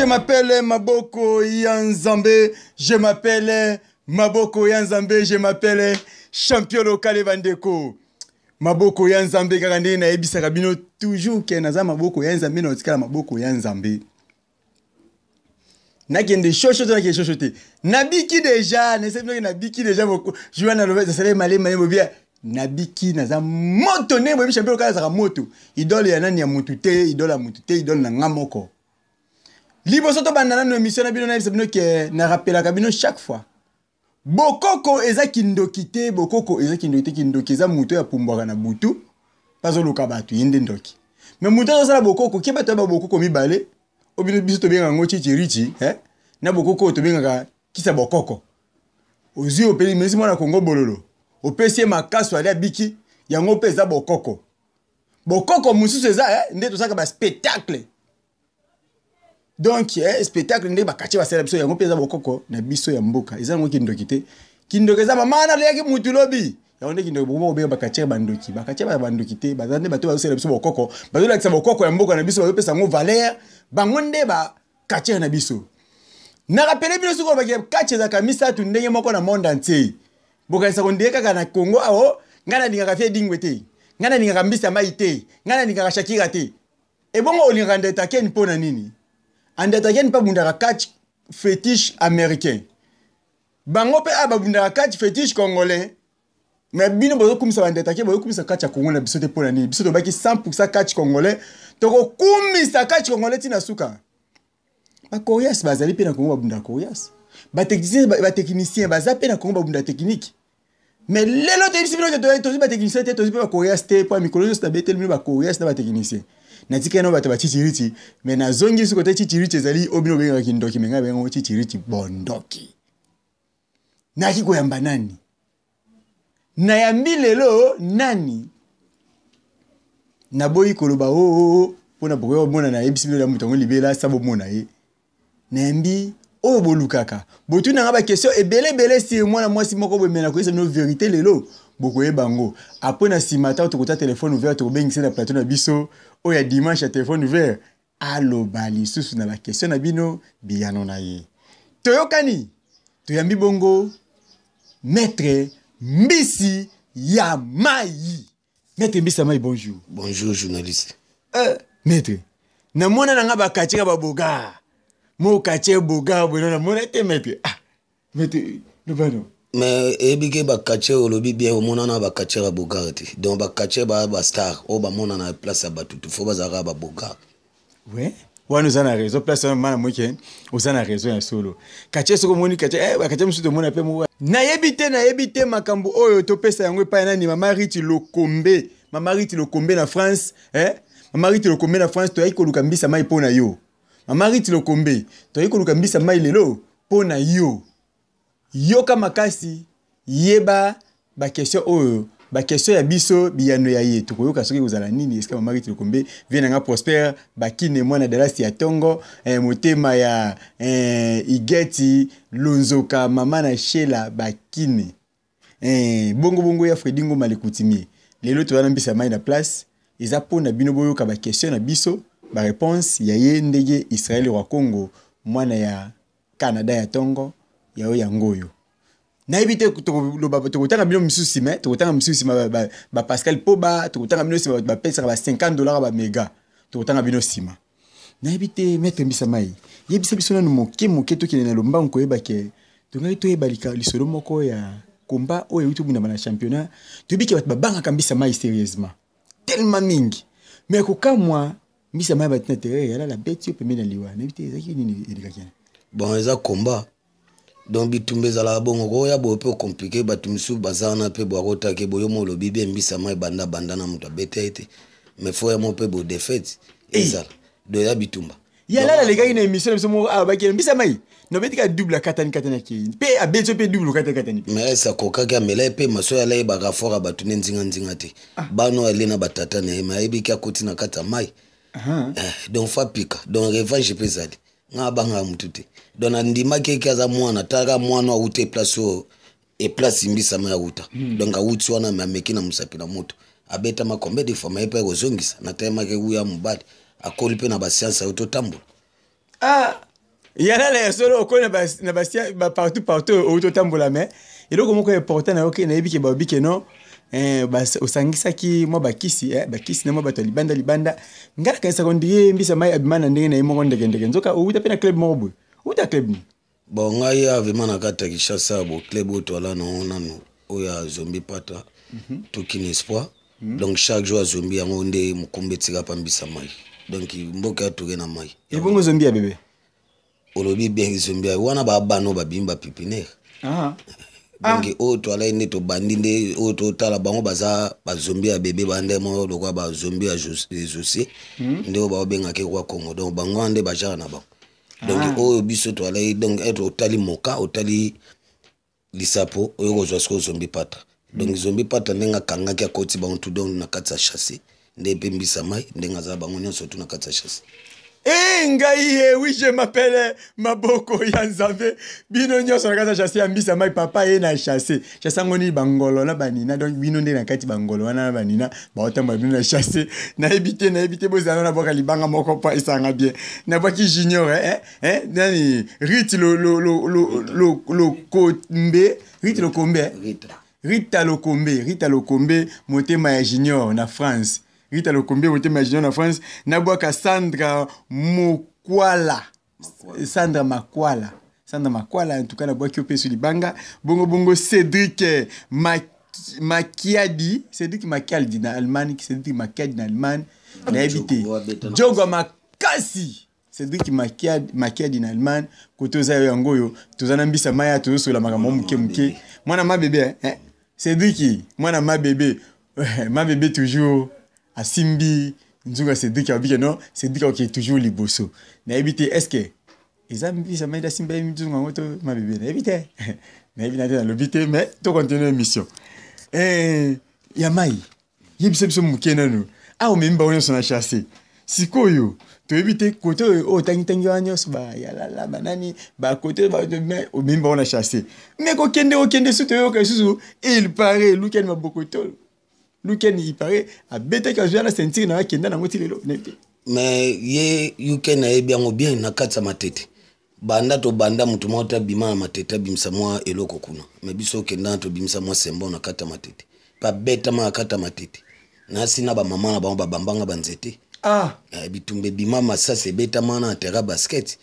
Je m'appelle Maboko Yanzambe. Je m'appelle Maboko Yanzambe. Je m'appelle champion local Vandeko. Maboko Yanzambe Garande na ebisa kabino toujours ke naza Maboko Yanzambe na otikala Maboko Yanzambe. Na kende chocho to na kende chocho te. Nabiki déjà, ne sais pas nabiki déjà beaucoup. Je vais na le ça serait malé bobia. Nabiki naza moto ne mo champion local za moto. Idole ya nani ya mutu te, idole ya mutu te, idole na ngamoko. Liboso to bandana no émission na bino na bino ke na rappela kabino chaque fois. Bokoko eza kindokite, bokoko eza kindoki eza muto ya pumbwaka na butu. Pazo luka batu yende ndoki. Me muto to sala bokoko ke bato ba bokoko mibale. Obino biso to benga ngo chichirichi, na bokoko to benga ka kisa bokoko. Ozi opeli mesi mwana Kongo bololo. Opesi makaso ali abiki yango peza bokoko. Bokoko mususu eza nde to saka ba spectacle. Donc, spectacle nde bakache basela biso yango peza bokoko na biso ya mboka. Eza ngo kindokite. Kindoke za mama na leki mutu lobi. Yango nde kindoke bobo be bakache bandoki. Bakache ba bandokite, bazande bato basela biso bokoko. Bazo la kisa bokoko ya mboka na biso ba pesa ngo valeur. Bango nde ba kache na biso. Na rappele bino suko ba kache za kamisa tu ndenge moko na monde entier. Boka sa konde kaka na Congo awo, ngana ninga fie dingwe te. Ngana ninga mbisa mai te. Ngana ninga shakira te. E bongo olingande takeni pona nini? Andataken pa bundara catch fétiche américain. Bango pe aba bundara catch fétiche congolais. Mais bino bozo kumisa bandetake bozo kumisa catch congolais biso te pona ni. Biso to baki 100% catch congolais. Toko kumisa catch congolais tina suka. Ba Koreas bazali pe na Congo bundara Koreas. Ba technicien baza pe na Congo bundara technique. Mais lelo te bisi bino to ba technicien te to ba Koreas te po mikolo sta betel bino ba Koreas na ba technicien. Natika no bato ba chichiriti mais na zongi su kote chichiriti ezali obino benga kindoki menga benga chichiriti bondoki naki koyamba nani na yambi lelo nani na boyi koloba pona boyo mona na ebisi bino la mutango libela sabo mona ye na yambi oyo bolukaka botu na ba question ebele si mwana mwasi moko bomena ko esa no vérité lelo bokoye bango après na simata to kota téléphone ouvert to bengisa na plateau na biso oya dimanche à téléphone ouvert allo bali susu na la question na bino biyano na ye toyokani toyambi bongo maître Mbisi ya Mai. Maître Mbisi ya Mai, bonjour. Bonjour journaliste. Maître na mona na nga ba kachika ba boga mo kache boga bono na mona te maître maître no bano. Mais ebike ba kache olobi bien omona na ba kache ba boga te. Donc ba kache ba star o ba mona na place ba tutu fo ba zara ba boga. Ouais. Ouais, nous en a raison. Place mana moken, nous en a raison ya solo. Kache soko moni kache ba kache musu de mona pe mo. Na yebite makambo oyo to pesa yango pa nani mama Riti Lokombe. Mama Riti Lokombe na France, Mama Riti Lokombe na France to ayiko luka Mbisi ya Mai pona yo. Mama Riti Lokombe to ayiko luka Mbisi ya Mai lelo pona yo. Yoka makasi yeba ba question oyo ba question ya biso biyano ya ye to koyoka soki kozala nini eska Mama Riti Lokombe vient nga Prosper bakine mwana dalasi ya tongo motema ya igeti lonzoka mama na Shela bakine bongo ya Fredingo Malikutimie lelo to wana Mbisi ya Mai na place eza pona bino boyoka ba question na biso ba réponse ya ye ndege Israël wa Congo mwana ya Canada ya tongo yao ya ngoyo na ebite tokotanga bino misusu sima tokotanga misusu sima ba Pascal Poba tokotanga bino sima ba pesa ba $50 ba mega tokotanga bino sima na ebite Maître Mbisi ya Mai yebisa biso na moke to kile na lomba nko yeba ke tongai to yebalika lisolo moko ya komba oyo yutu bina na championnat to biki ba banga Mbisi ya Mai sérieusement tellement mingi mais kokamwa Mbisi ya Mai batina terre yala la bête yo pemena liwa na ebite ezaki nini edikakena bon eza combat donc bitumbe zala bongo ko ya bo pe compliqué batumsu bazana pe bo rota ke boyo mo lobi bien Mbisi ya Mai banda na muta bete mais faut ya mo pe bo défaite ezala do ya bitumba ya la les gars une émission so mo ba ke Mbisi ya Mai no beti ka double katani ki pe abeto pe double katani mais ça koka ka mela pe maso ya lai ba gafora batu nzinga te bano elena batata ne mais ebika koti na kata mai donc fa pika donc revanche pesali nga banga mutute donc ndima keke aza mwana taka mwana ute place et place Mbisi ya Mai uta donc awuti wana mameki na musapi na moto abeta makombe de fama epe kozongisa na tema ke uya mubali akoli pe na ba science auto tambo Il y a là les solo au na bastia partout au tambola mais et donc comment important na OK na yebi ke babi ke non osangisa ki mo bakisi bakisi na mo bato libanda ngala kanisa kondie mbisa mai abimana ndenge na imo ndenge nzoka uta pena club mobo uta club ni bon ngai avema na kata Kinshasa bo club oto ala no nanu oya Zombi Pata Tokin Espoir donc chaque jour Zombi yango nde mukombe tika pambisa mai donc mboka toke na mai et bongo Zombi ya bébé olobi bien Zombi wana ba bano ba bimba pipinaire donc oto ala ine to bandinde oto tala bango baza ba Zombi ya bébé bande mo lokwa ba Zombi ya José nde ba benga ke kwa Congo donc bango ande ba jana ba donc oyo biso to ala donc être otali moka otali lisapo oyo ko zwa Zombi Pata donc Zombi Pata nenga kanga kya koti ba ontu donc na katsa chasser nde pembisa mai ndenga za bango nyonso tu na katsa chasser ngai oui je m'appelle Maboko ya Nzambe bino nyonso na katsa chasser ambisa mai papa ye na chasser ngoni bangolo na banina donc bino nde na kati bangolo wana na banina ba otamba bino na chasser na ebité bozana na boka libanga moko pa isanga bien na boki junior nani Rita Lokombe motema ya junior na France Rita Lokombe motema ya junior na France na boka Sandra Makwala en tout cas na boki opesu libanga bongo Cédric Makiadi na Allemagne na ebité Jogo Makasi Cédric Makiadi na Allemagne kotoza yango yo tozana mbisa maya tozosola makambo muke mwana ma bébé Cédric mwana ma bébé toujours asimbi nzunga Cédric abike non Cédric qui est toujours liboso na ebité est-ce que ezambi ça m'a simba nzunga ngoto ma bébé na ebité na lobité mais to continuer émission ya mai yebisebso mukena no o memba onyo sona chasser sikoyo to ebité côté o tangi wanyo ba ya la banani ba côté ba mais o memba on a chassé mais ko kende suto yo ka susu il paraît Luken Mabokoto Luken il paraît a bête ka jouer la ceinture na kenda na ngoti lelo mais ye Luken na bien na katsa matete banda to banda mutu mota bima na matete bimsa mwa eloko kuna mais biso kenda to bimsa mwa sembo na kata matete pa beta ma kata matete na sina ba mama na ba bambanga banzete bitumbe bimama ça c'est beta mana terrain basket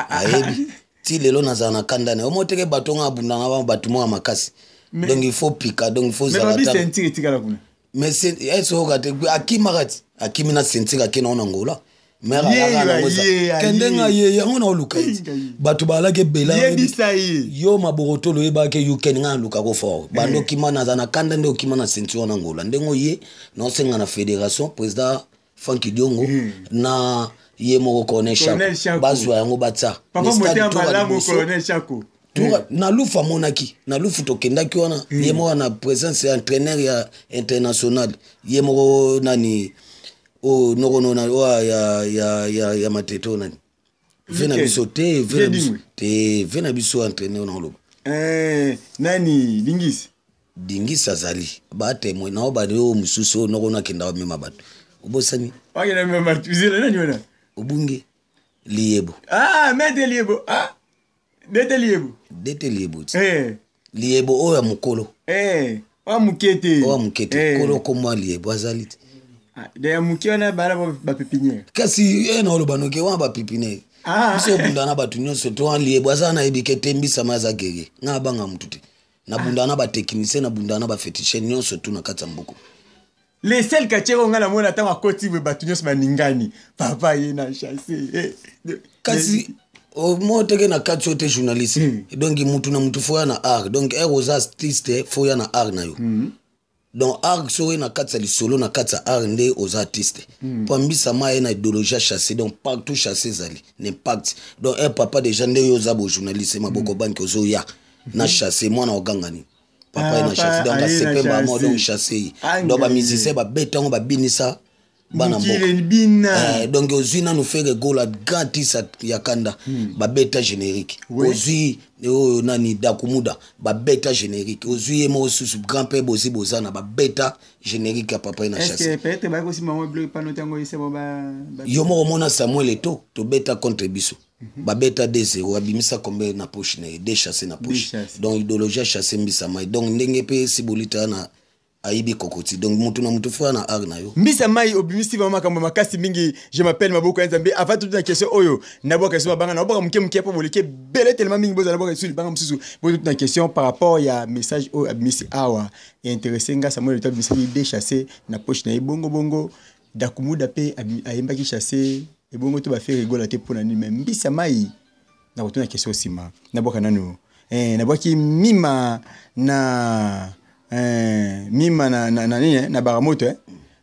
ayebi ti lelo nazana kanda na omoteke batonga abundanga ba batumo makasi donc il faut piquer donc il faut zalata mais sentire tikala kuna mais c'est eso gate akimi na sentire ke na ngola mais ala ngoza kendenga ye yango na luka batu balake bela yo maborotolo yeba ke you can nga luka ko fort bando kimana zana kanda ndo kimana sentire na ngola ndengo ye no senga na fédération président Funky Diongo na ye mo reconnaître bazwa yango batsa papa moteur malamu colonel Chako na lufa monaki na lufu tokendaki wana ye mo na présence ya entraîneur ya international ye mo nani o nokono na ya mateto nani vena bisote vena biso entraîneur na lo nani Dingis azali ba témoin na ba yo mususu nokona kenda mema bato ubosani na mema tuzile nani wana ubunge Liebo mede Liebo Dete Liebo Liebo oya mukolo wa mukete kolo komwa Liebo azali de mukiona bala ba pépinière kasi na olobano ke wa ba pépinière biso bundana batu nyonso to an Liebo azana ebike tembisa maza gege ngabanga mtuti na bundana ba technicien na bundana ba féticheur nyonso tu na katsambuko les seuls kachero ngala mona tanga koti we batu nyonso baningani papa yena chasser kasi o moteke na katso te journaliste donc mutu na mutu foya na art donc eroza artiste foya na art na yo donc art so na katsa lisolo na katsa art nde aux artistes pambisa ma na idéologie chasser donc partout chasser zali n'impact donc un papa déjà nde yo za bo journaliste maboko banki ozo ya na chasser mwana ogangani papa na chasser donc a sepe ba mo donc chasser donc ba musicien ba betango ba binisa bana mboka donc ozina nous faire gola gratis ya kanda ba beta générique ozui nani dakumuda ba beta générique ozui mo susu grand père bozi bozana ba beta générique ya papa na chasser est-ce que peut-être ba ko si maman bleu pas notango ise ba yo mo mona Samuel Eto to beta contre biso babeta 2-0 abimisa kombe na poche na de chasser na poche donc idéologie chasser Mbisa Mai donc ndenge pe sibolita na aibi kokoti donc mutu na mutu fwa na ar na yo Mbisa Mai obimisi vraiment kama makasi mingi je m'appelle Maboko Nzambe avant toute la question oyo na boka question banga na boka muke po bolike bele tellement mingi boza na boka sur banga mususu bo toute la question par rapport ya message o abimisi awa et intéressé nga Samuel to abimisi de chasser na poche na bongo bongo dakumuda pe ayemba ki chasser et bongo to ba faire rigoler te pona ni même Mbisa Mai na boka na question sima na boka nanu na boka mima na mima na baramoto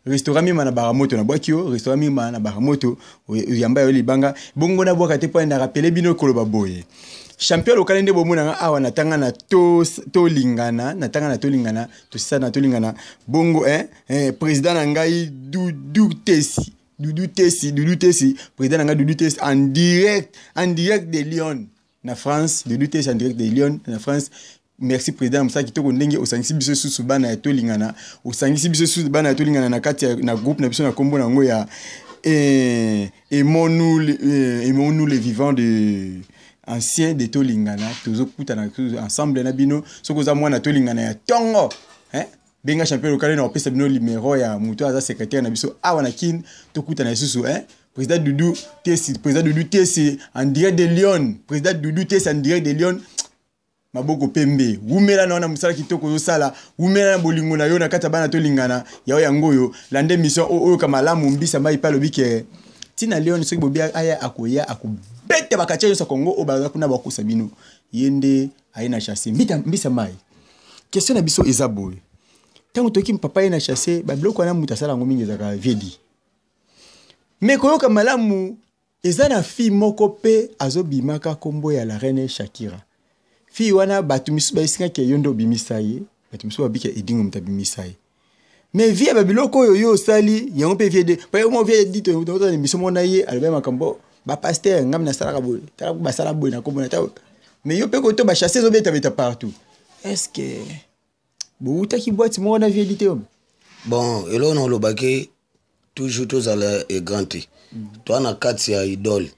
restaurant mima na baramoto na bwakio restaurant mima na baramoto yamba yo libanga bongo na bwaka te po na rappeler bino koloba boye champion local nde bomona nga awa natanga na to lingana natanga na to lingana to sisa na to lingana bongo président na ngai Doudou Tessi président na ngai Doudou Tessi en direct de Lyon na France Doudou Tessi en direct de Lyon na France. Merci président Moussa Kitoko ndenge osangisi biso susu bana ya tolingana osangisi biso susu bana ya tolingana na kati na groupe na biso na kombo na ngo ya aimons-nous les vivants de anciens de tolingana tozokuta na ensemble na bino sokoza mwana tolingana ya tongo benga champion local na opesa bino numéro ya muto aza secrétaire na biso awa na kin tokuta na susu président Doudou Tessi en direct de Lyon président Doudou Tessi en direct de Lyon Maboko Pembe wumela na musala kitoko yo sala wumela na bolingo na yo na kata bana to lingana ya yangoyo lande mission oyo kama lamu Mbisa Mai pa lobike tina Leon soki bobia aya akoya akubete bakacha yo sa Kongo obaza kuna bakusa bino yende aina chasser Mbisa Mai question na biso ezaboy tango toki mpapa ina chasser ba bloko na muta sala ngo mingi zaka viedi mais koyo kama lamu ezana fi moko pe azobimaka kombo ya la reine Shakira fi wana batumisu baisika ke yondo bimisaye batumisu babike edingo mutabimisaye mais via babiloko yo sali yango pe vie de pa mo vie dit to na miso mona ye alba makambo ba pasteur ngam na sala boy tala ba sala boy na kombo na ta mais yo pe ko to ba chasser zo beta partout est-ce que bouta ki boîte mo na vie dit bon elo no lobake toujours tous à la grand toi na kati ya idole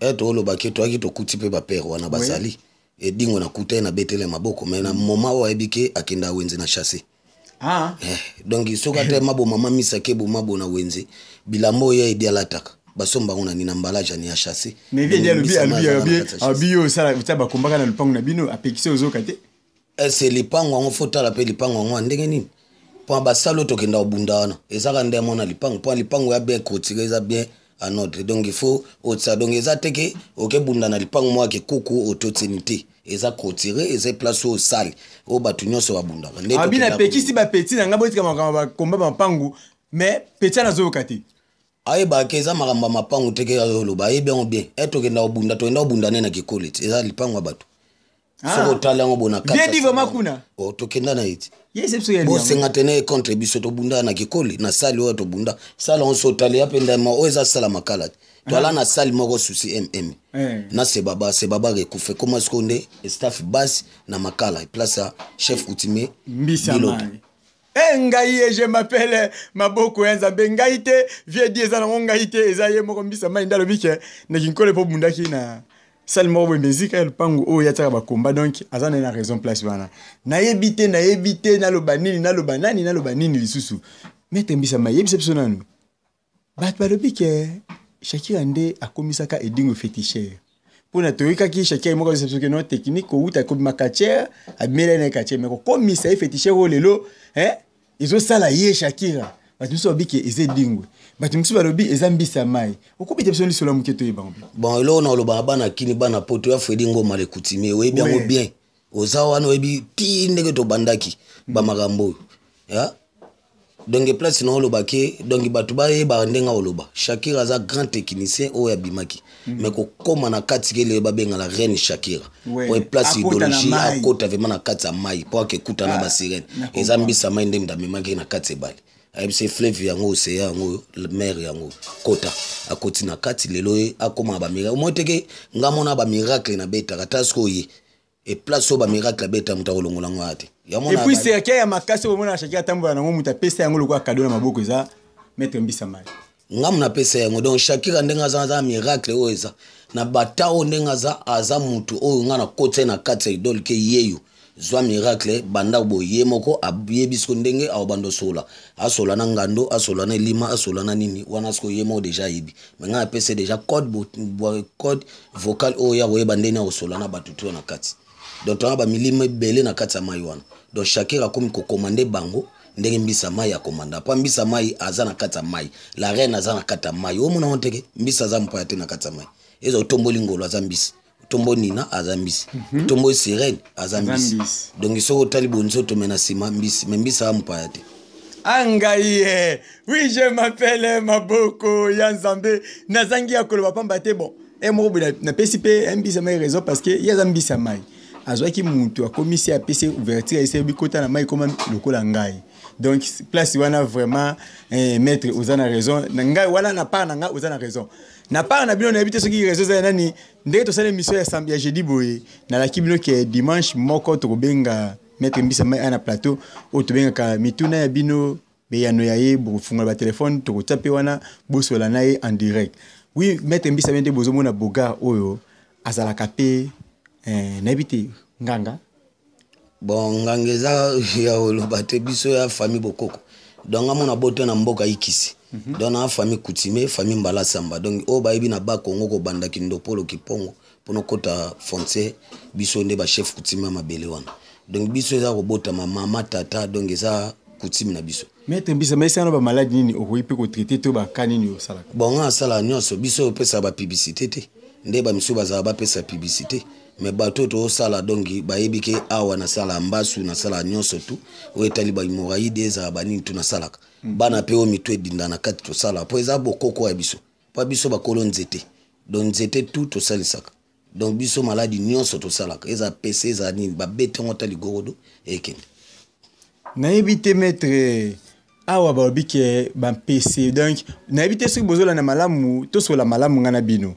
et to lobake toi ki to kuti pe ba père wana basali et dingo na kuta na betele maboko mais na moment wa ebike akenda wenze na chasser donc soka te mabo mama misake bo mabo na wenze bilamo ya idi alataka basomba ngona ni na mbalaja ni ya chasser mais vie albi yo sala utaba kombaka na lupango na bino apekise ozoka te c'est lipango ngo fota la pe lipango ngo ndenge nini po basalo to kenda obundana ezaka nde mona lipango po lipango ya bien kotireza bien à notre donc il faut otsa donc eza teke okebunda na lipango mo ke kuku ototinité eza kotirer eza place au salle o batu nyonso babunda ndeko abina pekisi ba petit na ngabo tika makamba komba mapangu mais petit na zo kati aye ba keza makamba mapangu teke yolo ba bien bien etokenda obunda to enda obunda na kikolet eza lipango batu soko tala ngo bona kata bien divo makuna o tokenda na iti yes absolument bo sengatene contribution to bunda na kikoli na sali o to bunda sala on sotali apenda ma o eza sala makala to ala na sali moko susi na se baba rekufe comment est-ce qu'on est staff base na makala place chef coutumier Mbisa Mai ngai je m'appelle Maboko Nzambe ngai te vie dieza na ngai te ezaye moko Mbisa Mai ndalo bike na kinkole po bunda ki na Salmo bo musique el pangu o yataka ba combat donc azana na raison place wana na yebite na lobanini na lobanani lisusu mete Mbisa Mai yebise personanu bat ba lobike Shakira nde akomisaka edingo féticheur pona toyika ki Shakira moko c'est que non technique ko uta ko makacher amela na kacher mais ko komisa féticheur o lelo izo sala ye Shakira batuso bike ezedingo batumisu balobi ezambisa Mai okopite personne sur la muketo yebambi bon elo na loba bana kini bana poto ya Fredingo male coutumier we bien bien ozawa no ebi ti ndenge to bandaki ba magambo ya donc place na loba ke donc batu ba yeba ndenga oloba Shakira za grand technicien o ya bimaki mais ko koma na kati ke le ba benga la reine Shakira o place idéologie akota vraiment na kati ya Mai po ke kuta na ba sirene ezambisa Mai ndenge ndamemaki na kati bali c'est fleuve yango c'est yango mer yango kota akoti na kati lelo akoma ba miracle moteke ngamona ba miracle na beta katasko ye et place ba miracle beta muta kolongola ngate et puis c'est qu'il y a makasi au mona Shakira tambo na ngo muta pesa yango lokwa cadeau na maboko za mettre Mbisa Mai ngam na pesa yango donc Shakira ndenga za miracle oza na batao ndenga za aza mutu o nga na kote na kati ya idole ke yeyo zwa miracle banda bo yemoko ayebisko ndenge au bando sola asola na ngando asola na lima asola na nini wana sko yemo deja yibi menga pesa deja code vocal o ya boye bandeni osola na batutu na kati donc to ba milima bele na kati ya mai wana donc Shakira comme ko commander bango ndenge mbisa mai ya komanda pa mbisa mai aza na kata mai la reine aza na kata mai o mona onteke mbisa za mpa te na kata mai ezo tombo lingolo aza mbisi tombo nina aza mbisi tombo sirene aza mbisi donc isoko tali bonzo to mena sima mbisi mbisa mpa te angaye oui je m'appelle Maboko ya Nzambe nazangi ya koloba pamba te bon e mo na PCP mbisa mai raison parce que ya mbisa mai azwaki mutu akomisi apesi ouverture ese bikota na mai comme lokola ngai donc place wana vraiment maître ozana raison na ngai wana na part na ngai ozana raison na part na bino na habite soki raison za nani ndenge to sala émission ya samedi ya jeudi boye na la kibino ke dimanche moko to benga maître mbisa mai ana plateau o to benga ka mituna ya bino beyano ya ye bo funga ba téléphone to taper wana bosola na ye en direct oui maître mbisa mai de bozomo na boga oyo azala kapé n'habite nganga bon ngangeza ya oloba te biso ya famille bokoko donc amona boto na mboka ikisi donc na famille coutumier famille mbala samba donc o bayibi na ba Kongo ko banda kindopolo kipongo pono kota fonce biso nde ba chef coutumier mabele wana donc biso za ko bota mama tata donc eza coutumier na biso maître mbisa mais ça no ba malade nini o ko ko traiter to ba kanini o sala bon nga sala nyonso biso pesa ba publicité te nde ba miso baza ba pesa publicité mais bato to sala dongi bayebike awa na sala mbasu na sala nyonso tu wetali ba hemorrhoïde za bani tu na salaka bana pe o mitwe dinda na kati to sala po eza bokoko ya biso pa biso ba kolonzete donc nzete tout to salisaka donc biso maladi nyonso to salaka eza PC za ni ba bete ngota ligorodo ekende na ebite maître awa ba bike ba PC donc na ebite soki bozola na malamu to sola malamu ngana bino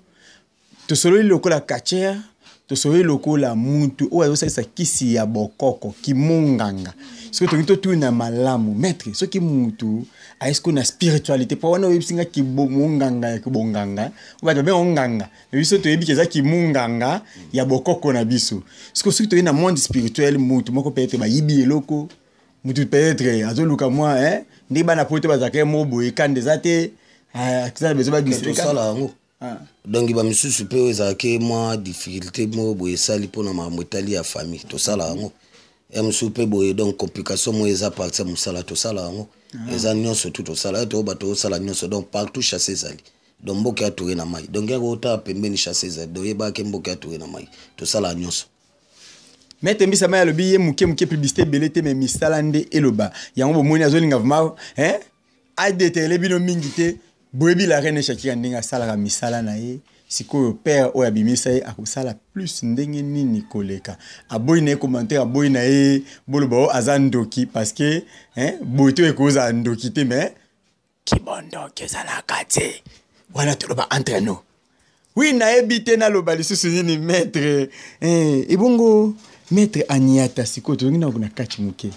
to solo lokola kachea to soye lokola muntu o ayo sa kisi ya bokoko kimonganga soki to ngito tu na malamu maître soki muntu aesko na spiritualité pa wana websinga kibonganga ya kibonganga o ba be onganga biso to yebi keza kimonganga ya bokoko na biso soki to na monde spirituel muntu moko peut-être ba yibi eloko mutu peut-être azoluka moi ndi bana poto bazake mobo ekande zate akisa bezo ba district sala ngo donc ba misusu pe ezake moi difficulté mo boye sali pona mamotali ya famille to sala ngo msusu pe boye donc complication mo eza partir musala to sala ngo eza nyonso tout to sala to ba to sala nyonso donc partout chasser zali donc mboka atoure na mai donc yako ta pembeni chasser zali do yeba ke mboka atoure na mai to sala nyonso maître mbisa mai alobi ye muke publicité belete mais misala nde eloba yango bomoni azolinga vraiment a déterler bino mingi te boyebi la reine Shakira ndenge asalaka misala na ye sikoyo père oyo abimisa ye akosala plus ndenge nini koleka aboyi na ye commentaire aboyi na ye boloba o aza ndoki parce que boye to ekoza ndoki te mais kibondoki ezalaka te wana toloba entre nous oui nayebi te naloba lisusu nini maître ebongo maître Aniata sikoyo tozongi na kati moke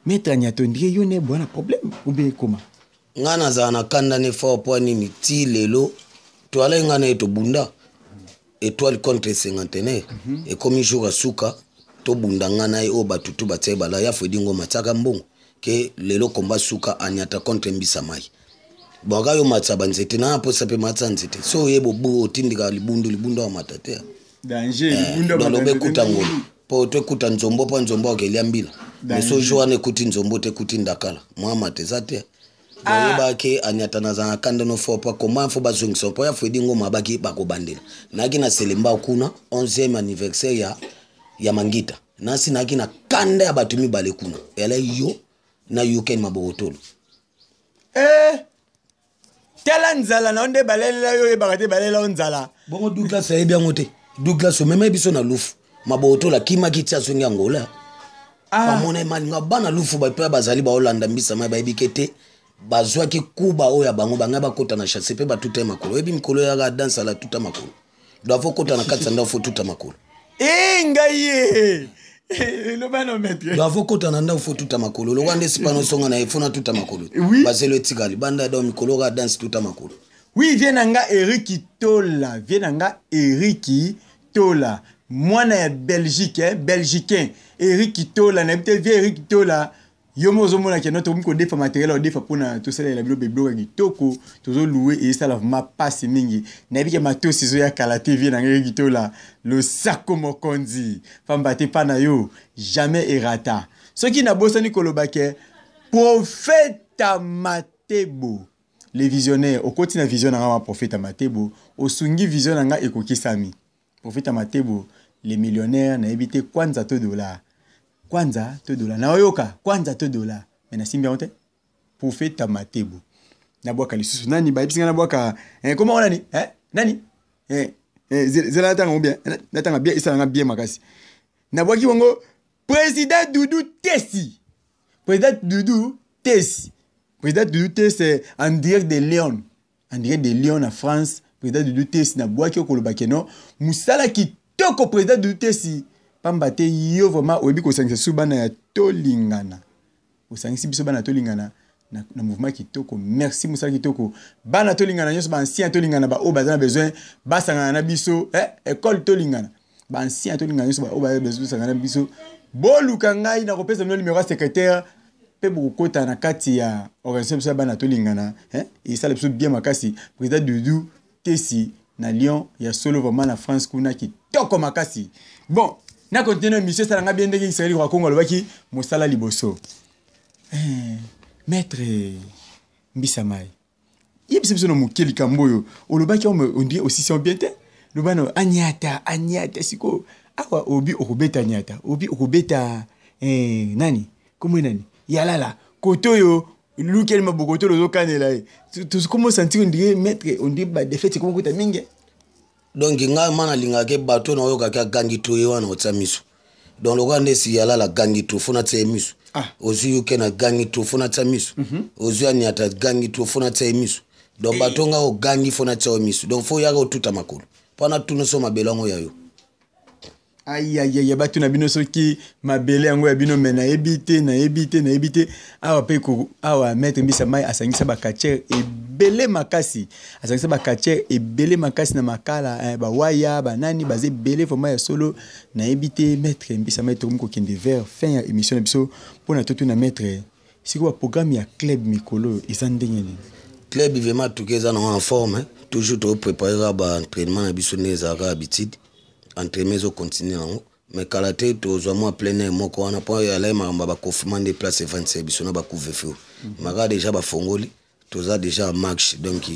maître Aniata ondire yo ne bwana problème obe koma ngana za na kanda ne fo po nini ti lelo to ala ngana eto bunda étoile contre 50 et comme jour asuka to bunda ngana e o batutu batse bala ya fodingo mataka mbongo ke lelo komba suka Aniata contre mbisa mai boga yo matsa banzete na po sape matsa nzete so yebo bu otindika libundu wa matate danger libundu wa matate kutango po to kuta nzombo po nzombo okeliambila so joane kuti nzombo te kuti ndakala mwa matezate Yeba ke Aniata na za kanda no fo pa koma fo bazongisa po ya fedingo mabaki bakobandela naki na selemba kuna 11e anniversaire ya Mangita nasi naki na kanda ya batumi bale kuna ela yo na yuken mabotolo tela nzala na onde balela yo ebakate balela onzala bongo Douglas ayebi ngote Douglas meme biso na lufu mabotolo kima kitya songi angola bamona mali ngabana lufu ba pe bazali ba Holanda mbisa mai bayebikete bazwa ki kuba oya bango banga bakota na chasse pe batuta makolo ebi mikolo ya dansa la tuta makolo doavo kota na katsa ndafo tuta makolo ngaye Le bano maître. Le avocat tananda faut tout amakolo. Le wande sipano songa na ifuna tout amakolo. Oui. Parce le tigali banda do mikolo ga danse tout amakolo. Oui, vienanga Eric Tola, vienanga Eric Tola. Mwana ya Belgique, Belgicain. Eric Tola, na peut-être vie Eric Tola. Yomo zomona ke notre mko defa matériel au defa pona tout ça la bilo beblo ki toko tozo louer et ça la ma passe mingi. Na bi ke mato sizo ya kala TV na Eric Tola, le sako mokonzi. Famba te pa na yo, jamais errata. Ce qui na bosani kolobake prophète Matebo. Les visionnaires, au côté na vision na prophète Matebo, au sungi vision nga ekokisami. Prophète Matebo, les millionnaires na évité kwanza to $. Kwanza to $. Na oyoka kwanza to $. Mais na simbi onte prophète Matebo. Na boka lisusu nani ba bisinga na boka comment on nani nani zela tanga bien natanga bien isa nga bien makasi. Na boki wongo président Doudou Tessi. Président Doudou Tessi. Président Doudou Tessi en direct de Lyon. En direct de Lyon en France. Président Doudou Tessi na boki okolobakeno musala ki toko président Doudou Tessi. Pambate yo vraiment oyebi ko sangisa subana ya tolingana. O sangisi biso bana tolingana na mouvement kitoko. Merci musala kitoko. Bana tolingana nyoso ba ancien tolingana ba o bazana besoin basanga na biso école tolingana. Ba ancien tolingana nyoso ba o ba besoin sanga na biso. Boluka ngai na kopesa no numéro secrétaire pe bukota na kati ya organisation bana tolingana et ça le biso bien makasi président Doudou Tessi na Lyon ya solo vraiment na France kuna kitoko makasi. Bon, na continue monsieur ça nga bien ndenge Israël kwa Congo lobaki mosala liboso. Maître Mbisamai. Yebise biso no mukeli kamboyo. Olobaki on dit aussi c'est bien te. Lobano anyata siko. Awa obi okobeta anyata. Obi okobeta nani? Comment nani? Yalala. Kotoyo lukel mabokoto lozo kanela. Tu comment sentir on dirait maître on dit ba défaite comment kota mingi. Donc nga mana linga ke bato na yoka ka gangi to yewana otsamiso. Donc lo kwande si yala la gangi to fona tsemiso. Ozu yuke na gangi to fona tsamiso. Ozu ani ata gangi to fona tsemiso. Donc bato nga o gangi fona tsemiso. Donc fo yaka otuta makolo. Pana tuno so mabelongo yayo. Aïe bato na bino soki mabele yango ya bino mena ebite awa pe ko awa maître Mbisamai asangisa ba kacher ebele makasi asangisa ba kacher ebele makasi na makala ba waya ba nani baze belé vraiment ya solo na ebite maître Mbisamai to mko kende vers fin ya émission na biso pona toto na maître siko ba programme ya club mikolo isandenge ni club vraiment tukeza na en forme toujours to préparer ba entraînement na biso neza ka habitude entraînement au continue mais kalaté to moi plein moko wana po ya la mamba ba confinement des places 27 bisona ba couvre-feu maga déjà ba fongoli toza déjà match donc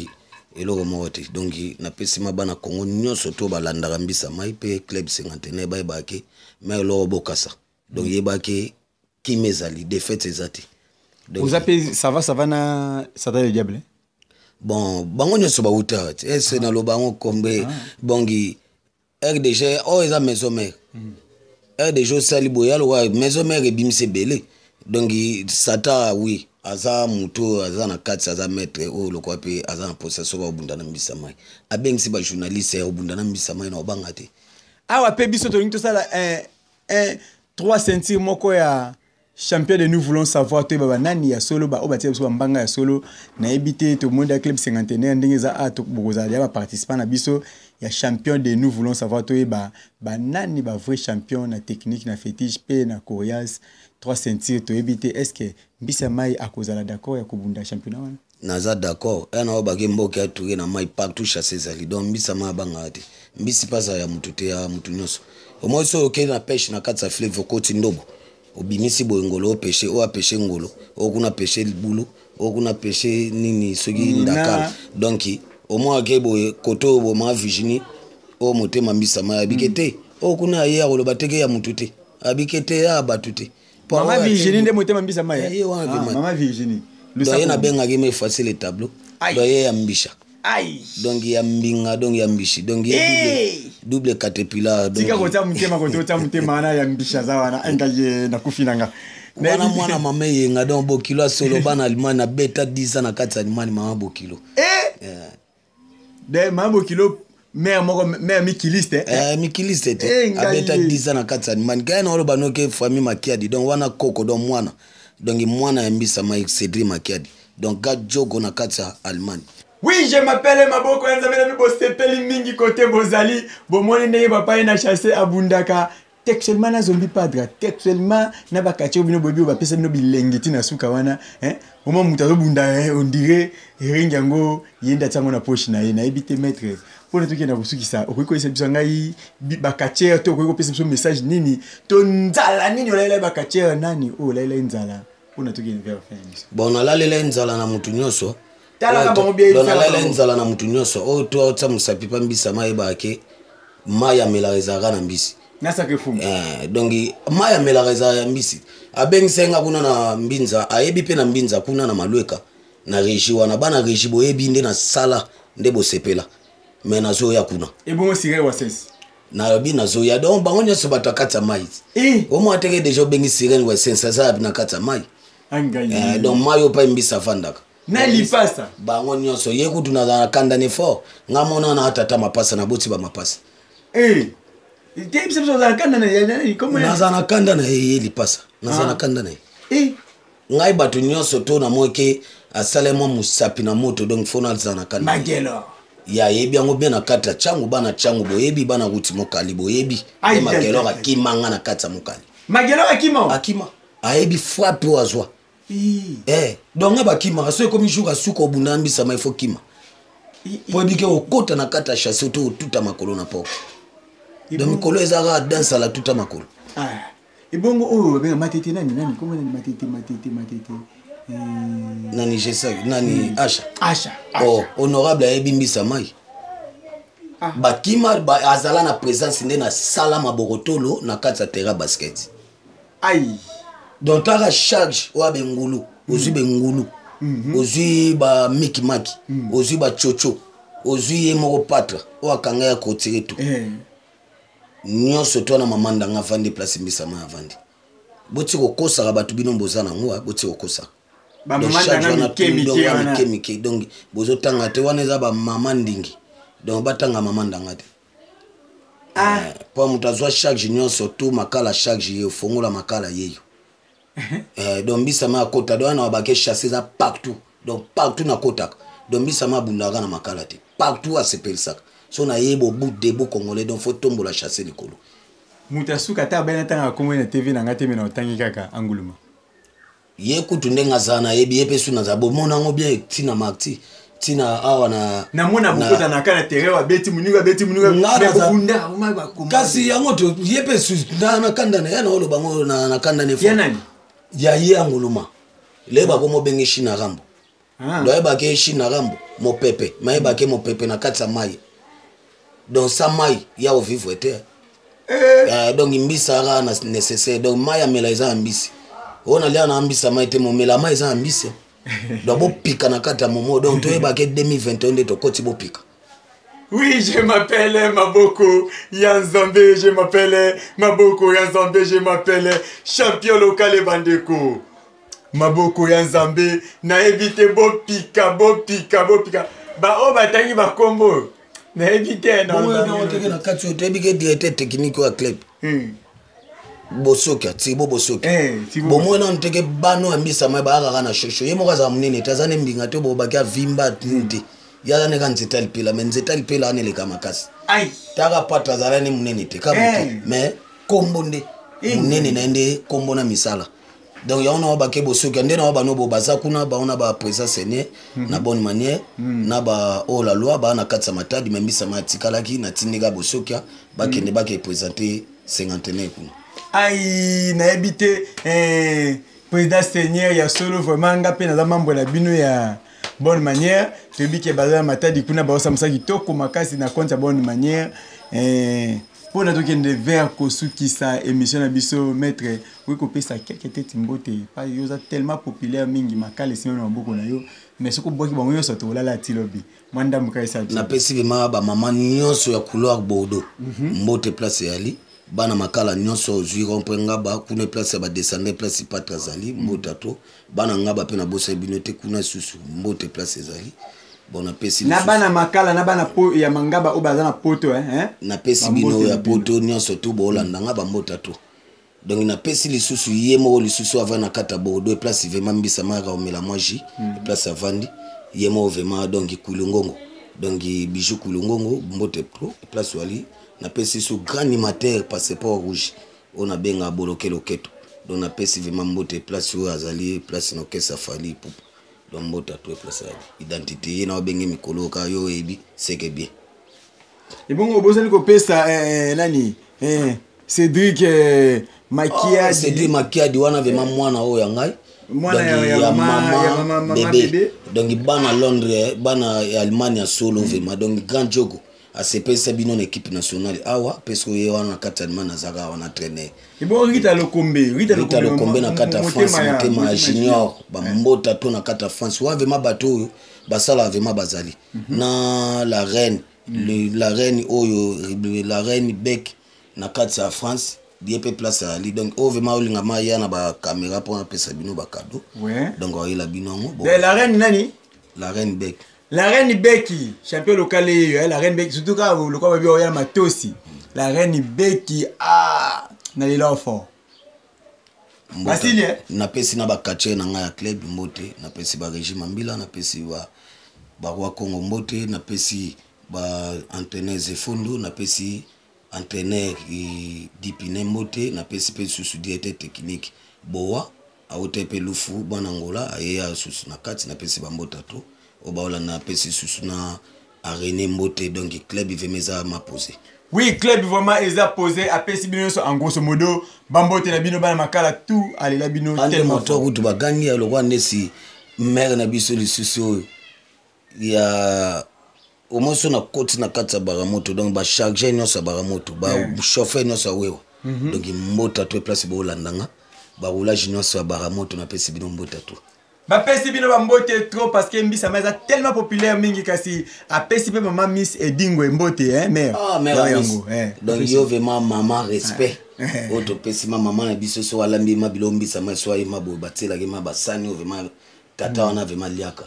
eloko mote donc na pesima bana Congo nyonso to balanda Mbisamai pe club 51 ba bake mais lo bokasa donc yebake ki mezali défaite ezati vous appelez ça va na Satan le diable bon bango nyonso ba uta est na lo bango kombe bongi RDG oh eza maison mère RDG sali boyal wa maison mère ebimse belé donc Sata oui aza muto aza na kati aza maître o lokwa pe aza na possession ba bundana Mbisamai abengisi ba journaliste o bundana Mbisamai na obanga te awa pe biso to linto sala 3 ceintures moko ya champion de nous voulons savoir to baba nani ya solo ba obatia biso mbanga ya solo na ebité to monde club 51 ndenge za a to bokozali ya ba participant na biso ya champion de nous voulons savoir to ba nani ba vrai champion na technique na fétiche pe na coriace 3 ceintures to ebité est-ce que Mbisamai akozala d'accord ya kubunda championnat wana naza d'accord na obaki mboka ya touré na mai partout chasser zali donc Mbisamai banga te mbisi pasa ya mutute ya mutu nyonso au moins so ok na pêche na katsa fleuve koti ndobo obimisi boyengolo o pêcher o a pêcher ngolo o kuna pêcher libulu o kuna pêcher nini soki ndakala donc au moins ke boye koto bo ma Virginie o motema Mbisamai abikete o kuna ye ya koloba teke ya mutute abikete ya batute Mama Virginie nde motema Mbisamai Mama Virginie doye na benga ki me effacer le tableau doye ya mbisha donc ya mbinga donc ya mbishi donc double caterpillar donc tika kota mutema kota mutema na ya mbisha zawana engaye na kufinanga wana mwana mama yenga donc bokilo solo bana Allemagne beta 10 na kati Allemagne mama bokilo de mama bokilo mère mikiliste mikiliste te abeta 10 ans na kati ya nimani kaya na oloba noke famille Makiadi donc wana koko donc mwana donc mwana ya mbisa mai Cédric Makiadi donc ga jogo na kati ya Allemagne. Oui, je m'appelle Maboko Yanzambe na bosepeli mingi côté bozali bomoni ndenge papa na chasser abundaka textuellement na zombie padre textuellement na bakati obino bobi bapesa bino bilengeti na suka wana au moment muta bunda on dirait ringi yango yenda tsango na poche na ye na ebite maître pour le truc na busukisa okiko esa bisanga yi bakati to okiko pesa biso message nini to nzala nini olaila bakati nani o olaila nzala pour le truc na vers fin bon na lalela nzala na mutu nyoso tala ka bongo bien donala nzala na mutu nyoso o to otsa musapi pa mbisa mai bake maya melazaka na mbisi nasa ke fumu donc maya melazaka mbisi abengisenga kuna na mbinza ayebi pe na mbinza kuna na malweka na reji wana bana reji boyebi nde na sala nde bosepela mais nazo ya kuna ebongo sire wa sesi na bi nazo ya donc bango nyoso batakata mai o mo ateke deja bengi sire wa sensa za na kata mai angai donc mayo pa mbisa fandaka na lipasa bango nyoso yeku tunazana kanda ne fort ngamona na atata mapasa na boti ba mapasa Tem se você kanda na como nazana kanda na ye lipasa nazana kanda na ngai batu nyoso to na moke asalemo musapi na moto donc fona zana kanda magelo ya yebi yango bien na kata changu bana changu boyebi bana kuti mokali boyebi magelo ka kimanga na kata mokali magelo akima ayebi frappe wazwa donc ba kima so comme jour asuka obunambi sama il faut kima po bike okota na kata chasse to tuta makolo na poko donc mikolo ezaka dansa la tuta makolo ibongo o benga matete nani comment nani matete nani jesa nani Asha honorable ayebi mbisa mai bakima azala na présence nde na sala mabokotolo na kati ya terrain basket donc tara charge wa bengulu ozui bengulu ozui ba mikimaki ozui ba chocho ozui ye moko patra o akanga ya kotire tout nyonso to na mamanda nga vandi place mbisa ma vandi boti kokosaka batu bino mbozana ngwa boti kokosaka ba mamanda na mikemike donc bozotanga te wana eza ba mama ndingi donc batanga mamanda nga te po mutazwa charge nyonso to makala charge ye fongola makala yeyo donc mbisa ma kota do na ba ke chasser za partout donc partout na kota donc mbisa ma bundaka na makala te partout a sepelsa so na yebo bout de bo congolais donc faut tombola chasser likolo mutasuka ta bana tanga komwe na TV na ngate mena otangi kaka anguluma ye kutu ndenga zana yebi yepe suna za bomona ngo bien tina makti tina awa na mona bukota na kana tere wa beti muninga bunda umaba kasi yango to yepe su na kanda na yana olo bango na kanda ne fo yanani ya ye anguluma leba ko mo bengi shina rambo do yeba ke shina rambo mo pepe mayeba ke mo pepe na katsa mai donc ça mai ya au vivre terre donc mbisa ra na nécessaire donc mai amela eza mbisi ona lia na mbisa mai te momela mai eza mbisi donc bo pika na kata momo donc to yeba ke 2021 nde to koti bo pika. Oui, je m'appelle Maboko Yanzambe, je m'appelle Maboko Yanzambe, je m'appelle champion local et bandeko. Maboko Yanzambe, na évité bo pika. Ba o batangi ba kombo. Na évité na. Bon, on te na kati o te bike directeur technique wa club. Bosoka, Tibo Bosoka. Bon moi na nteke bano ambisa mai ba ga na shosho. Ye mo ka za munene tazane mbinga to bo baka vimba tinte. Yala ne kan zetal pila men zetal pila ne le kamakasi taga pata zala ne munene te kabuti mais kombo nde munene na nde kombo na misala donc ya ona ba ke bosoka nde na ba no bo baza kuna ba ona ba présence seigneur na bonne manière na ba o la loi ba na katsa matadi membisa matikala ki na tindika bosoka ba kende ba ke présenter 50e kuna na habité président seigneur ya solo vraiment ngape na za mambo na bino ya bonne manière tu dis que bazala matadi kuna ba osamsa kitoko makasi na compte bonne manière pour notre de vers kosuki sa émission na biso maître oui ko pesa quelque tête mbote pas yoza tellement populaire mingi makale sino na boko na yo mais soko boki bango yoso to lala tilobi mwanda mukaisa na pesi bima ba mama nyonso ya couloir Bordeaux mbote place yali bana makala nyonso ozwi komprenga ba kuna place ba descendre place patra zali mbota to bana ngaba pe na bosa binote kuna susu mbote place ezali bon napesi na bana makala na bana po ya mangaba o bazana poto hein napesi bino ya poto nyonso tu bolandanga bambota tu donc napesi lisusu ye moko lisusu avant na kata Bordeaux place vraiment mbisa mara omela moji place avandi ye moko vraiment donc kulungongo donc bijou kulungongo mbote pro place wali napesi su grand animateur passeport rouge on a benga boloke loketo donc napesi vraiment mbote place où azali place no kesa fali pou donc mbota to place identité ye na bengi mikolo ka yo ebi c'est que bien et bon obozali ko pesa nani Cédric Makiadi Cédric Makiadi wana vraiment mwana o ya ngai mwana ya mama bébé donc bana Londres bana Allemagne solo vraiment donc grand jogo asepesa bino na équipe nationale awa parce que ye wana kata Allemagne azaka wana traîner et bon Rita Lokombe na kata France motema junior ba mbota to na kata France wa vraiment bato basala vraiment bazali na la reine la reine Beck na kata France diepe place ali donc vraiment olinga maya na ba caméra pour pesa bino ba cadeau donc o ila binongo bon la reine nani la reine Beck la reine Becky champion local la reine Becky surtout quand le quoi bien matosi la reine Becky na les enfants Basile na pesi na ba kache na nga ya club mbote na pesi ba régime mbila na pesi ba roi Congo mbote na pesi ba entraîneur Zefondo na pesi entraîneur Dipine mbote na pesi pe susu directeur technique Boa a otepe lufu bana ngola ayeya susu na kati na pesi ba mbota to obaola na pesi susu na arene mbote donc club vemeza ma posé oui club vraiment eza posé a pesi bino so en grosso modo bambote na bino bana makala tout allez la bino tellement to kutu bagani ya lokwa nesi mère na biso lisusu ya omoso na koti na kata baramoto donc ba charger nyonso baramoto ba chauffeur nyonso wewa donc mbota to place bo landanga ba roulage nyonso baramoto na pesi bino mbota to ba pesi bino ba mbote trop parce que mbisa maza tellement populaire mingi kasi a pesi pe maman Miss Edingwe mbote mère mère donc yo vraiment maman respect auto pesi maman na biso so alambi mabilombi sa maso ay mabo batela ke mabasani vraiment tata wana vraiment liaka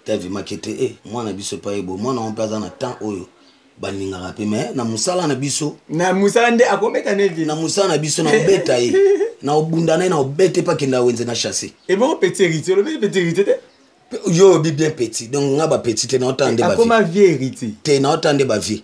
vraiment kete mwana biso pa ebo mwana on pesa na temps oyo baninga rape mais na musala na biso na musala nde akomeka nevi na musala na biso na beta na obundana na obete pa kenda wenze na chasser et bon petit héritier le petit héritier yo bien petit donc nga ba petit te na otande ba vie comme vieux héritier te na otande ba vie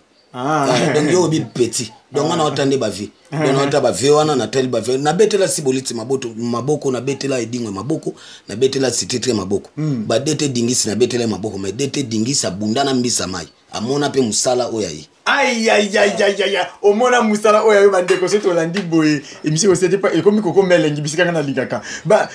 donc yo petit donc na otande ba vie donc na otaba vie wana na tel ba vie na betela siboliti maboko na betela Edingwe maboko na betela sititre maboko ba dete dingisi na betela maboko mais dete dingisi abundana mbisa mai amona pe musala oyayi aïe omona musala oyo bandeko seto landi boye émission osete pas ekomi koko melengi bisika na likaka ba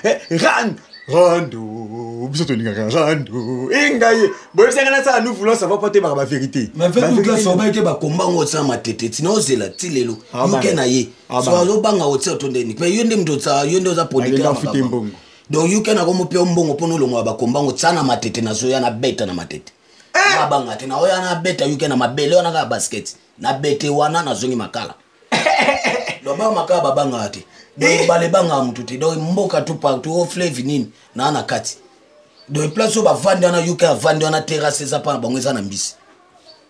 rando biso to likaka rando engaye boye bisika na ça nous voulons savoir pas te ba vérité mais fait nous classe ba ke ba komba ngotsa matete tino zela tilelo yuke na ye so alo banga otsa tondeni mais yonde mtotsa yonde oza politika donc yuke na komo pe mbongo pono longo ba komba ngotsa na matete na zoya na beta na matete na banga tena oya na beta yuke na mabele ona ka basket na bete wana na zongi makala do ba makala babanga ati do bale banga mtuti do mboka tu pa tu flavor nini na ana kati do place ba vanda na yuke avanda na terrasse za pa bango za na mbisi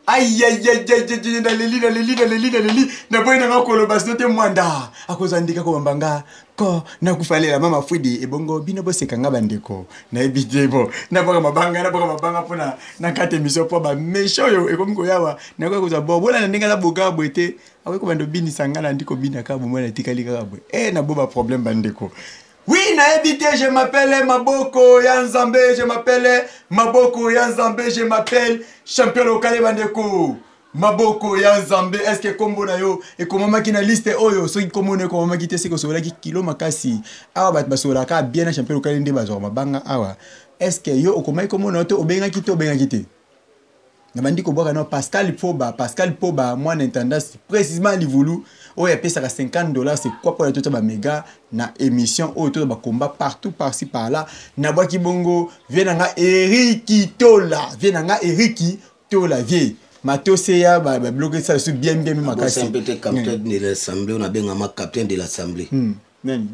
aïe na leli na boy na ngakolo basnote mwanda akozandika ko mbanga ko na kufalela mama Fudi ebongo bino bosekanga bandeko na ebitebo na boka mabanga pona na kate miso po ba mesho yo ekomiko yawa na ko za bobola na ndinga la boka bwete aweko bando bini sangana ndiko bina ka bomwa na tikali ka bwe na boba problème bandeko. Oui, na habité, je m'appelle Maboko Yanzambe, je m'appelle Maboko Yanzambe, je m'appelle champion local bandeko. Maboko Yanzambe, est-ce que kombo na yo et comment makina liste oyo so kombo ne comment makite se ko sola ki kilo makasi. Awa bat basola ka bien na champion local ndé bazo mabanga awa. Est-ce que yo okomai kombo na to obenga kite. Na bandiko boka no Pascal Poba moi n'entendance précisément li voulu oya pesa ka $50 c'est quoi pour tout ba méga na émission autour ba combat partout par-ci par-là na boki bongo vienanga Eriki Tola vie matose ya ba bloquer ça sur bien makasi c'est peut-être capitaine de l'assemblée on a bien ma capitaine de l'assemblée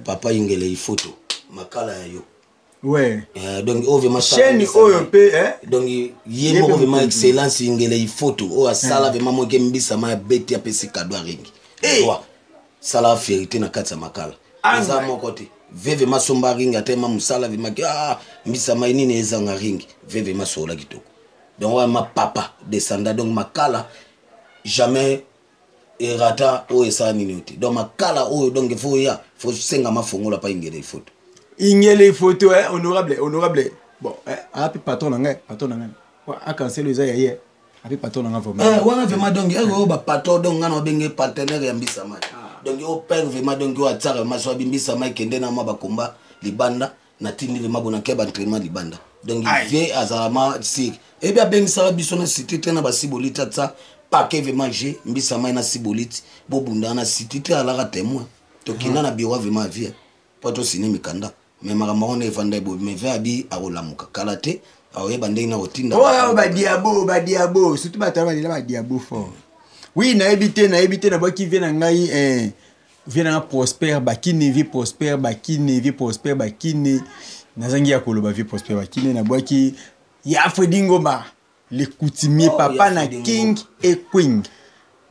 papa ingele photo makala ya yo Ouais. Donc vraiment chaîne OEP donc yé moko vraiment excellence ingele il photo o asala vraiment mo ke mbisa ma beti ya pesi cadeau ringi. Toi sala vérité na kati ya makala. Eza moko te. Veve masomba ringi atema musala vima ke mbisa ma nini ezanga ringi. Veve masola kitoko. Donc ouais ma papa descenda donc makala jamais erata o esa nini te. Donc makala o donc faut senga mafongola pa ingele photo. Ingele photo honorable bon api patron nanga a cancel les aïe api patron nanga vraiment wana vraiment donc o ba patron donc ngana benge partenaire ya mbisa mai donc o père vraiment donc o atsara maso bimbisa mai kende na mabakomba libanda na tindi vraiment bona ke ba entraînement libanda donc il vient azama si et bien ben ça biso na cité tena ba sibolita tsa pa ke vraiment j'ai mbisa mai na siboliti bo bunda na cité te ala ka témoin to kina na biwa vraiment vie poto sine mikanda mais makambo ne vanda bo me vabi akolamuka kalate aoyeba ndenge na otinda ba diabo surtout ba tala ba diabo fort oui na ebité na ba ki vient na ngai vient na prospère ba ki ne vie prospère ba ki ne vie prospère ba ki ne nazangi ya koloba vie prospère ba ki ne na ba ki ya Fredingoma le coutumier papa na king et queen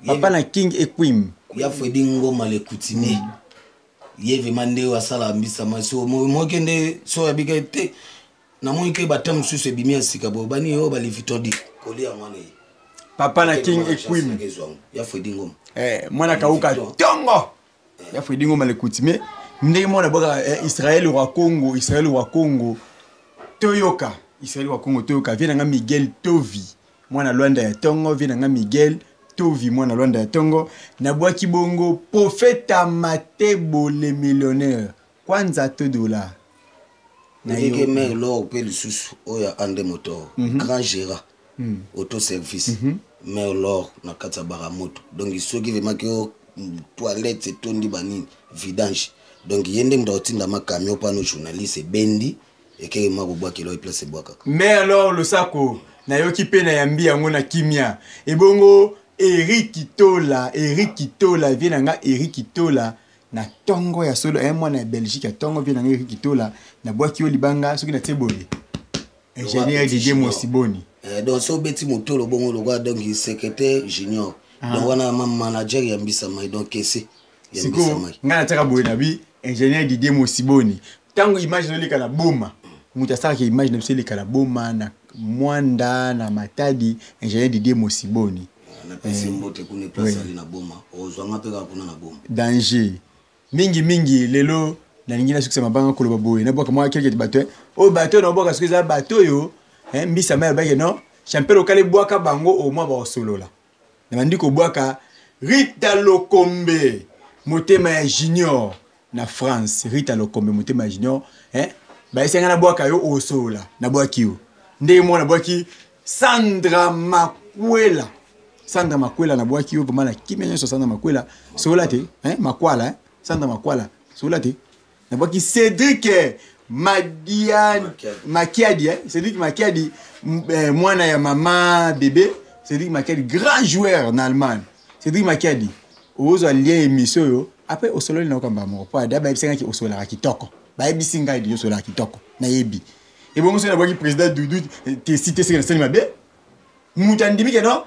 papa na king et queen ya Fredingoma le coutumier yeve mande wa sala mbisa maso mo kende so abika te na mo ke batam susu bimia sika bo bani yo bali vitodi kolia mwana yi papa na king et queen ya Fredingoma mwana kauka tongo ya Fredingoma le coutumier ndenge mwana boka Israël roi Congo Toyoka Israël roi Congo Toyoka vient nga Miguel Tovi mwana Luanda ya tongo vient nga Miguel Tovi mwana Luanda ya tongo na bwaki bongo Prophète Matebo le millionnaire kwanza $2 na yeke mère l'or pe le susu oya ande motor grand gérant auto service mère l'or na kata baramoto donc soki vraiment que toilette tondi banini vidange donc yende mda otinda ma camion pa no journaliste bendi eke mako bwaki lo place bwaka mère l'or le sako na yoki pe na yambi yango na kimia ebongo Eric Kitola vient nga Eric Kitola na tongo ya solo mwana ya Belgique ya tongo vient nga Eric Kitola na bwaki yo libanga soki na teboye ingénieur Didier Mosiboni donc so beti motolo bongo lo donc secrétaire junior donc wana manager ya mbisa mai donc kese ya mbisa mai ngana taka boye na bi ingénieur Didier Mosiboni tango image no lika na boma muta saka ke image na biseli kala boma na Mwanda na Matadi ingénieur Didier Mosiboni na pesi mbote kune place ali na boma ozwanga peka kuna na boma danger mingi lelo na ningina sukisa mabanga koloba boye na boka mwa kelke bateau o bateau na boka sukisa bateau yo mbisa mai ba no champion lokale bwaka bango au moins ba solola na bandi ko bwaka Rita Lokombe motema ya junior na France Rita Lokombe motema ya junior ba esenga na bwaka yo o solola na bwaki yo ndenge mo na bwaki Sandra Makwela na bwaki yo vraiment na kimia nyo Sandra Makwela sola te Makwala Sandra Makwala sola te na bwaki Cédric Makiadi Cédric Makiadi mwana ya mama bébé Cédric Makiadi grand joueur en Allemagne Cédric Makiadi ozo lien émission yo après au solo na okamba mo pa da ba bisenga ki osola ka kitoko ba bisinga di osola kitoko na yebi et bon c'est na bwaki président Doudou te cité c'est na mabe mutandimi ke no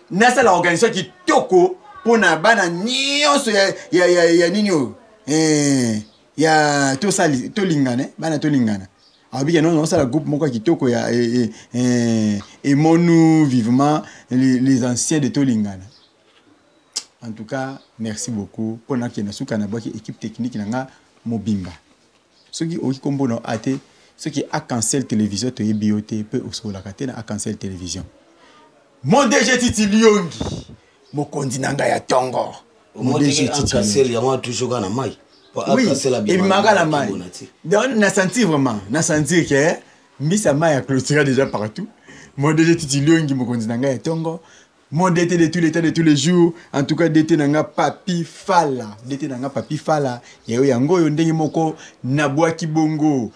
nasa la organisation qui toko pona bana nyonso ya ninyo ya to lingana bana to lingana abika non ça la groupe moko qui toko ya et monu vivement les anciens de to lingana en tout cas merci beaucoup pona ke na suka na baki équipe technique nanga mobimba soki oki kombo no ate soki a cancel télévision to yebiote pe osola katena a cancel télévision mon DG Titi Liongi mokondi nanga ya tongo mon DG Titi Liongi ya moi toujours na mai oui et magala mai donc na sentir vraiment na sentir que mbisa mai a clôturé déjà partout mon DG Titi Liongi mokondi nanga ya tongo mon DT de tous les temps de tous les jours en tout cas DT nanga papi fala ya yango yo ndenge moko na bwaki bongo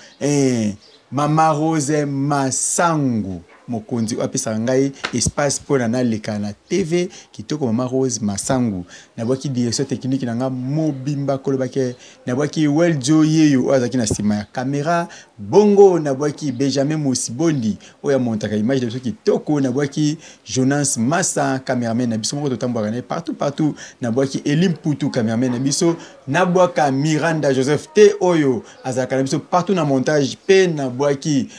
mama Rose Masangu mokonzi apesa ngai espace pour na leka na TV kitoko Mama Rose Masangu na bwaki direction technique na nga Mobimba kolobake na bwaki Weljo yeyo azaki na sima ya caméra bongo na bwaki Benjamin Mosibondi oya montaka image de kitoko na bwaki Jonas Massa cameraman na biso moko totambwaka na partout na bwaki Elim Putu cameraman na biso na bwaka Miranda Joseph T oyo azaka na biso partout na montage pe na bwaki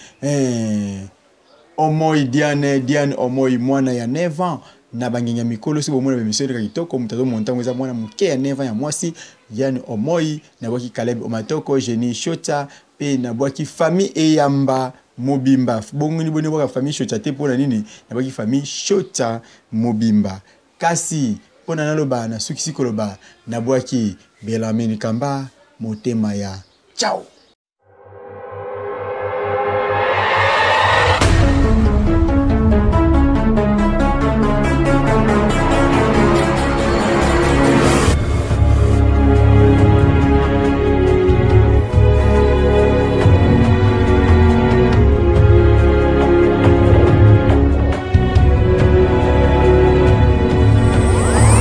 Omoi Diane Omoi mwana ya 9 ans na bangenya mikolo si bomona bemission de kitoko mutazo montango za mwana muke ya 9 ans ya mwasi Diane Omoi na bwaki Caleb Omatoko Jenny Shota pe na bwaki famille Eyamba Mobimba bongo ni boni bwaka famille Shota te pona nini na bwaki famille Shota Mobimba kasi pona naloba na sukisi koloba na bwaki Belameni Kamba motema ya ciao.